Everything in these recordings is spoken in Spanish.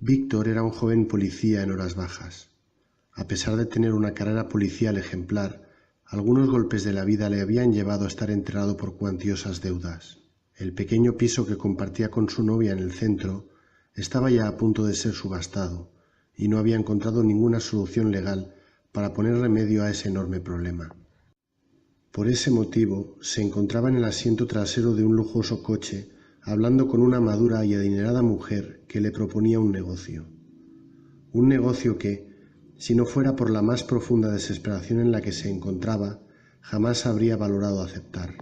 Víctor era un joven policía en horas bajas. A pesar de tener una carrera policial ejemplar, algunos golpes de la vida le habían llevado a estar enterrado por cuantiosas deudas. El pequeño piso que compartía con su novia en el centro estaba ya a punto de ser subastado y no había encontrado ninguna solución legal para poner remedio a ese enorme problema. Por ese motivo, se encontraba en el asiento trasero de un lujoso coche hablando con una madura y adinerada mujer que le proponía un negocio. Un negocio que, si no fuera por la más profunda desesperación en la que se encontraba, jamás habría valorado aceptar.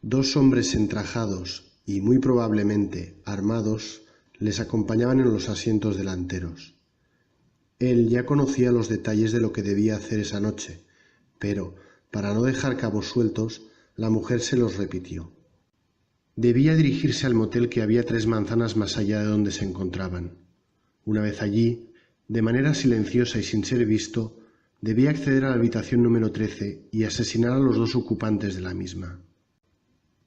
Dos hombres entrajados y muy probablemente armados les acompañaban en los asientos delanteros. Él ya conocía los detalles de lo que debía hacer esa noche, pero, para no dejar cabos sueltos, la mujer se los repitió. Debía dirigirse al motel que había 3 manzanas más allá de donde se encontraban. Una vez allí, de manera silenciosa y sin ser visto, debía acceder a la habitación número 13 y asesinar a los 2 ocupantes de la misma.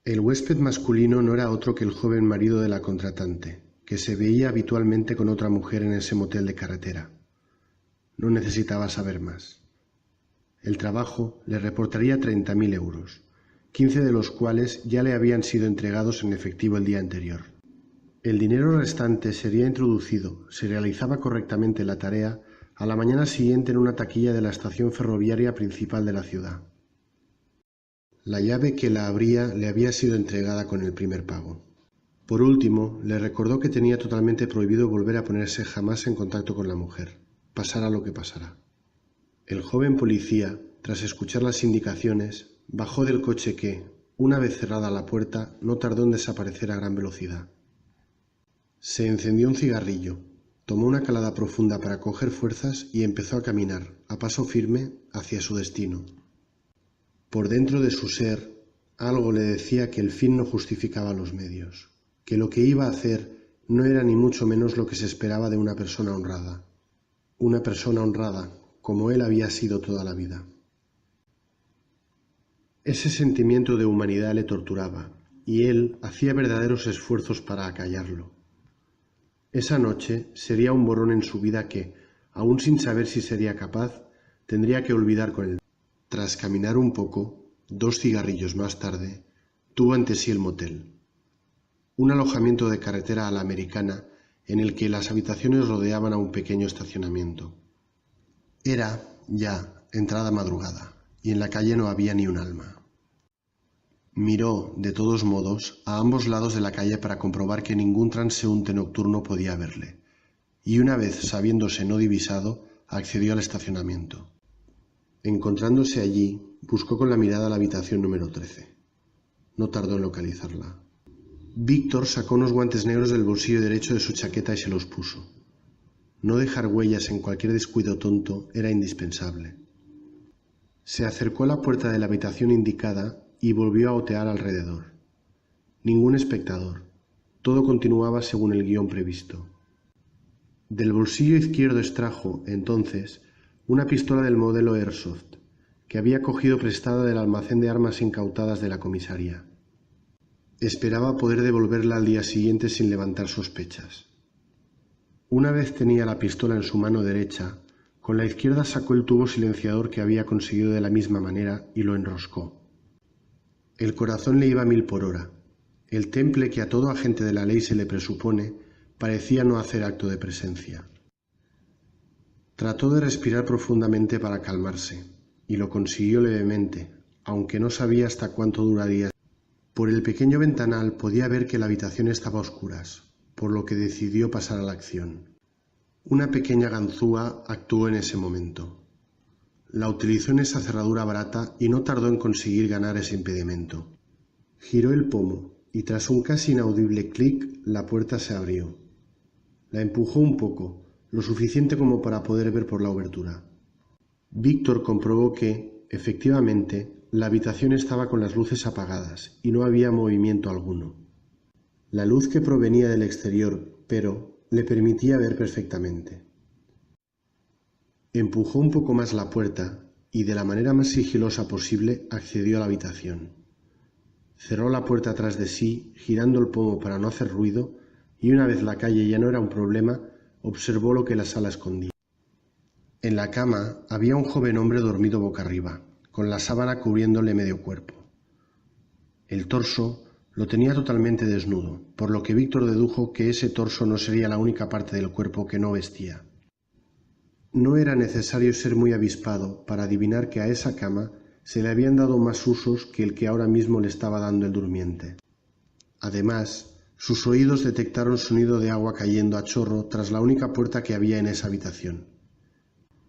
El huésped masculino no era otro que el joven marido de la contratante, que se veía habitualmente con otra mujer en ese motel de carretera. No necesitaba saber más. El trabajo le reportaría 30.000 euros, 15 de los cuales ya le habían sido entregados en efectivo el día anterior. El dinero restante sería introducido, si realizaba correctamente la tarea, a la mañana siguiente en una taquilla de la estación ferroviaria principal de la ciudad. La llave que la abría le había sido entregada con el primer pago. Por último, le recordó que tenía totalmente prohibido volver a ponerse jamás en contacto con la mujer, pasara lo que pasara. El joven policía, tras escuchar las indicaciones, bajó del coche que, una vez cerrada la puerta, no tardó en desaparecer a gran velocidad. Se encendió un cigarrillo, tomó una calada profunda para coger fuerzas y empezó a caminar, a paso firme, hacia su destino. Por dentro de su ser, algo le decía que el fin no justificaba los medios, que lo que iba a hacer no era ni mucho menos lo que se esperaba de una persona honrada. Una persona honrada, como él había sido toda la vida. Ese sentimiento de humanidad le torturaba, y él hacía verdaderos esfuerzos para acallarlo. Esa noche sería un borrón en su vida que, aún sin saber si sería capaz, tendría que olvidar con él. Tras caminar un poco, 2 cigarrillos más tarde, tuvo ante sí el motel. Un alojamiento de carretera a la americana en el que las habitaciones rodeaban a un pequeño estacionamiento. Era, ya, entrada madrugada, y en la calle no había ni un alma. Miró, de todos modos, a ambos lados de la calle para comprobar que ningún transeúnte nocturno podía verle, y una vez sabiéndose no divisado, accedió al estacionamiento. Encontrándose allí, buscó con la mirada la habitación número 13. No tardó en localizarla. Víctor sacó unos guantes negros del bolsillo derecho de su chaqueta y se los puso. No dejar huellas en cualquier descuido tonto era indispensable. Se acercó a la puerta de la habitación indicada y volvió a otear alrededor. Ningún espectador. Todo continuaba según el guión previsto. Del bolsillo izquierdo extrajo, entonces, una pistola del modelo Airsoft, que había cogido prestada del almacén de armas incautadas de la comisaría. Esperaba poder devolverla al día siguiente sin levantar sospechas. Una vez tenía la pistola en su mano derecha, con la izquierda sacó el tubo silenciador que había conseguido de la misma manera y lo enroscó. El corazón le iba a 1000 por hora. El temple que a todo agente de la ley se le presupone parecía no hacer acto de presencia. Trató de respirar profundamente para calmarse, y lo consiguió levemente, aunque no sabía hasta cuánto duraría. Por el pequeño ventanal podía ver que la habitación estaba a oscuras, por lo que decidió pasar a la acción. Una pequeña ganzúa actuó en ese momento. La utilizó en esa cerradura barata y no tardó en conseguir ganar ese impedimento. Giró el pomo y tras un casi inaudible clic la puerta se abrió. La empujó un poco, lo suficiente como para poder ver por la abertura. Víctor comprobó que, efectivamente, la habitación estaba con las luces apagadas y no había movimiento alguno. La luz que provenía del exterior, pero, le permitía ver perfectamente. Empujó un poco más la puerta y, de la manera más sigilosa posible, accedió a la habitación. Cerró la puerta tras de sí, girando el pomo para no hacer ruido, y una vez la calle ya no era un problema, observó lo que la sala escondía. En la cama había un joven hombre dormido boca arriba, con la sábana cubriéndole medio cuerpo. El torso lo tenía totalmente desnudo, por lo que Víctor dedujo que ese torso no sería la única parte del cuerpo que no vestía. No era necesario ser muy avispado para adivinar que a esa cama se le habían dado más usos que el que ahora mismo le estaba dando el durmiente. Además, sus oídos detectaron sonido de agua cayendo a chorro tras la única puerta que había en esa habitación.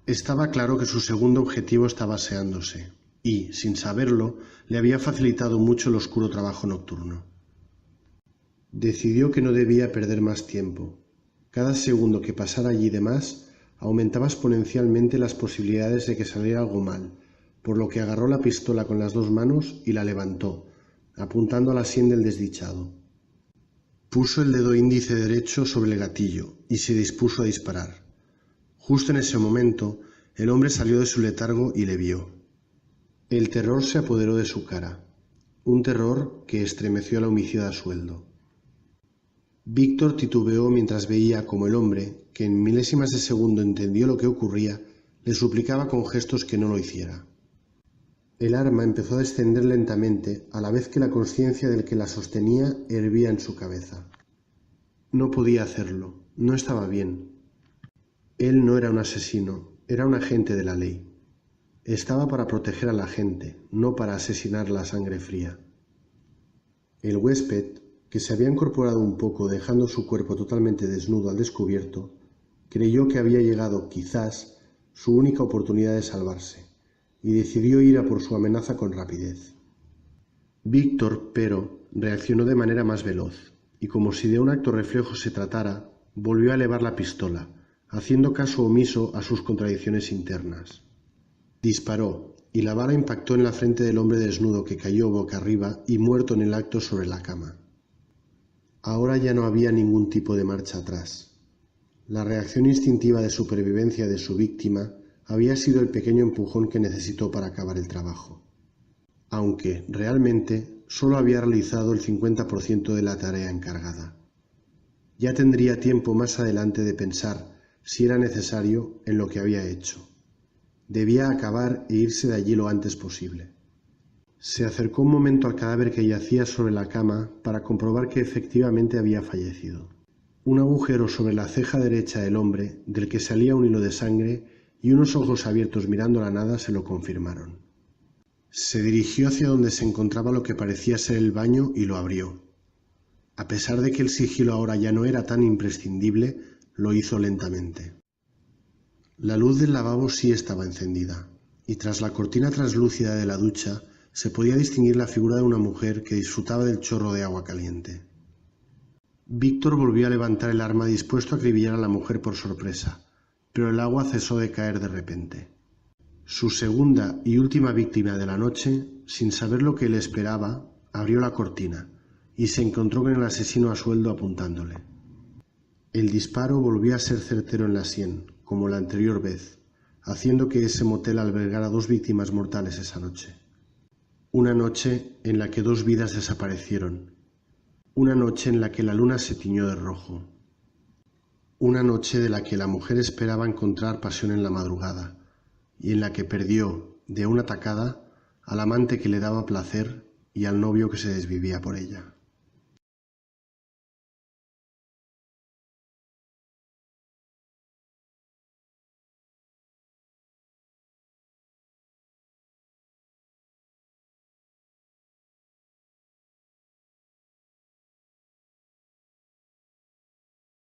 Estaba claro que su segundo objetivo estaba aseándose, y, sin saberlo, le había facilitado mucho el oscuro trabajo nocturno. Decidió que no debía perder más tiempo. Cada segundo que pasara allí de más aumentaba exponencialmente las posibilidades de que saliera algo mal, por lo que agarró la pistola con las dos manos y la levantó, apuntando a la sien del desdichado. Puso el dedo índice derecho sobre el gatillo y se dispuso a disparar. Justo en ese momento, el hombre salió de su letargo y le vio. El terror se apoderó de su cara, un terror que estremeció a la homicida a sueldo. Víctor titubeó mientras veía cómo el hombre, que en milésimas de segundo entendió lo que ocurría, le suplicaba con gestos que no lo hiciera. El arma empezó a descender lentamente, a la vez que la consciencia del que la sostenía hervía en su cabeza. No podía hacerlo, no estaba bien. Él no era un asesino, era un agente de la ley. Estaba para proteger a la gente, no para asesinarla a sangre fría. El huésped, que se había incorporado un poco dejando su cuerpo totalmente desnudo al descubierto, creyó que había llegado, quizás, su única oportunidad de salvarse, y decidió ir a por su amenaza con rapidez. Víctor, pero, reaccionó de manera más veloz, y como si de un acto reflejo se tratara, volvió a elevar la pistola, haciendo caso omiso a sus contradicciones internas. Disparó, y la bala impactó en la frente del hombre desnudo que cayó boca arriba y muerto en el acto sobre la cama. Ahora ya no había ningún tipo de marcha atrás. La reacción instintiva de supervivencia de su víctima había sido el pequeño empujón que necesitó para acabar el trabajo, aunque, realmente, solo había realizado el 50% de la tarea encargada. Ya tendría tiempo más adelante de pensar, si era necesario, en lo que había hecho. Debía acabar e irse de allí lo antes posible. Se acercó un momento al cadáver que yacía sobre la cama para comprobar que efectivamente había fallecido. Un agujero sobre la ceja derecha del hombre, del que salía un hilo de sangre, y unos ojos abiertos mirando a la nada se lo confirmaron. Se dirigió hacia donde se encontraba lo que parecía ser el baño y lo abrió. A pesar de que el sigilo ahora ya no era tan imprescindible, lo hizo lentamente. La luz del lavabo sí estaba encendida, y tras la cortina translúcida de la ducha se podía distinguir la figura de una mujer que disfrutaba del chorro de agua caliente. Víctor volvió a levantar el arma dispuesto a acribillar a la mujer por sorpresa, pero el agua cesó de caer de repente. Su segunda y última víctima de la noche, sin saber lo que le esperaba, abrió la cortina y se encontró con el asesino a sueldo apuntándole. El disparo volvió a ser certero en la sien, como la anterior vez, haciendo que ese motel albergara 2 víctimas mortales esa noche. Una noche en la que 2 vidas desaparecieron. Una noche en la que la luna se tiñó de rojo. Una noche de la que la mujer esperaba encontrar pasión en la madrugada y en la que perdió, de una tacada, al amante que le daba placer y al novio que se desvivía por ella.